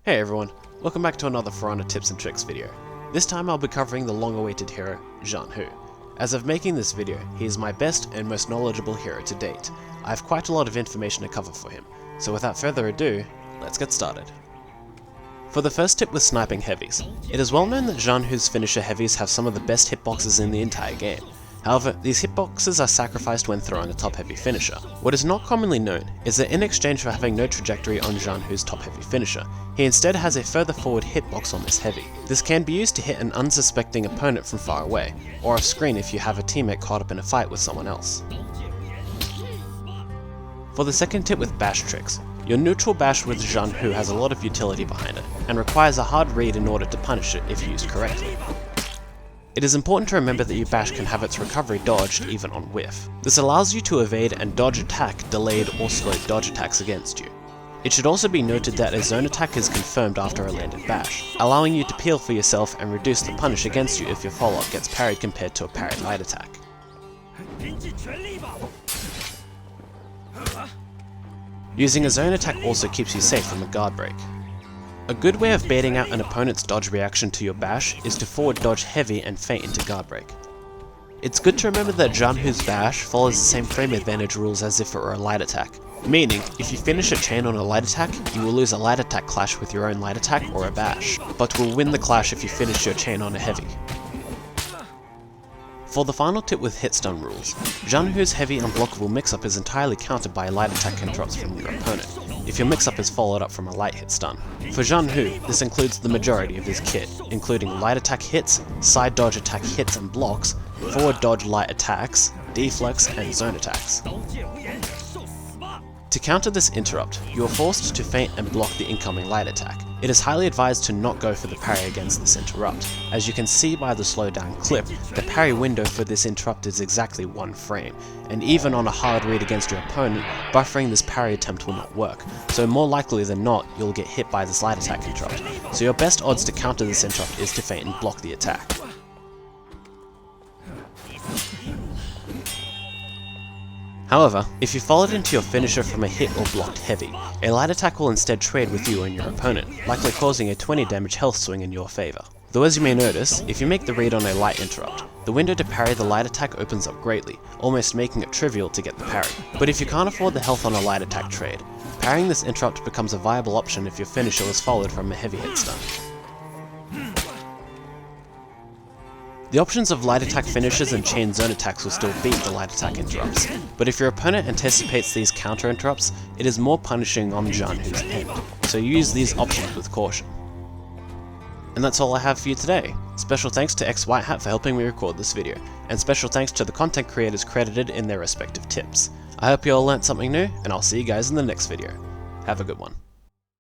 Hey everyone, welcome back to another For Honor tips and tricks video. This time I'll be covering the long-awaited hero, Zhanhu. As of making this video, he is my best and most knowledgeable hero to date. I have quite a lot of information to cover for him, so without further ado, let's get started. For the first tip with Sniping Heavies, it is well known that Zhanhu's finisher heavies have some of the best hitboxes in the entire game. However, these hitboxes are sacrificed when throwing a top heavy finisher. What is not commonly known is that in exchange for having no trajectory on Zhanhu's top heavy finisher, he instead has a further forward hitbox on this heavy. This can be used to hit an unsuspecting opponent from far away, or off screen if you have a teammate caught up in a fight with someone else. For the second tip with bash tricks, your neutral bash with Zhanhu has a lot of utility behind it, and requires a hard read in order to punish it if used correctly. It is important to remember that your bash can have its recovery dodged even on whiff. This allows you to evade and dodge attack, delayed or slowed dodge attacks against you. It should also be noted that a zone attack is confirmed after a landed bash, allowing you to peel for yourself and reduce the punish against you if your follow-up gets parried compared to a parried light attack. Using a zone attack also keeps you safe from a guard break. A good way of baiting out an opponent's dodge reaction to your bash is to forward dodge heavy and feint into guard break. It's good to remember that Zhanhu's bash follows the same frame advantage rules as if it were a light attack, meaning if you finish a chain on a light attack, you will lose a light attack clash with your own light attack or a bash, but will win the clash if you finish your chain on a heavy. For the final tip with hit stun rules, Zhanhu's heavy unblockable mix-up is entirely countered by light attack interrupts from your opponent, if your mix-up is followed up from a light hit stun. For Zhanhu, this includes the majority of his kit, including light attack hits, side dodge attack hits and blocks, forward dodge light attacks, deflex, and zone attacks. To counter this interrupt, you are forced to feint and block the incoming light attack. It is highly advised to not go for the parry against this interrupt. As you can see by the slowdown clip, the parry window for this interrupt is exactly 1 frame, and even on a hard read against your opponent, buffering this parry attempt will not work, so more likely than not, you'll get hit by this light attack interrupt, so your best odds to counter this interrupt is to feint and block the attack. However, if you followed into your finisher from a hit or blocked heavy, a light attack will instead trade with you and your opponent, likely causing a 20 damage health swing in your favour. Though as you may notice, if you make the read on a light interrupt, the window to parry the light attack opens up greatly, almost making it trivial to get the parry. But if you can't afford the health on a light attack trade, parrying this interrupt becomes a viable option if your finisher was followed from a heavy hit stun. The options of light attack finishes and chain zone attacks will still beat the light attack interrupts, but if your opponent anticipates these counter interrupts, it is more punishing on Zhanhu's end, so use these options with caution. And that's all I have for you today. Special thanks to X White Hat for helping me record this video, and special thanks to the content creators credited in their respective tips. I hope you all learnt something new, and I'll see you guys in the next video. Have a good one.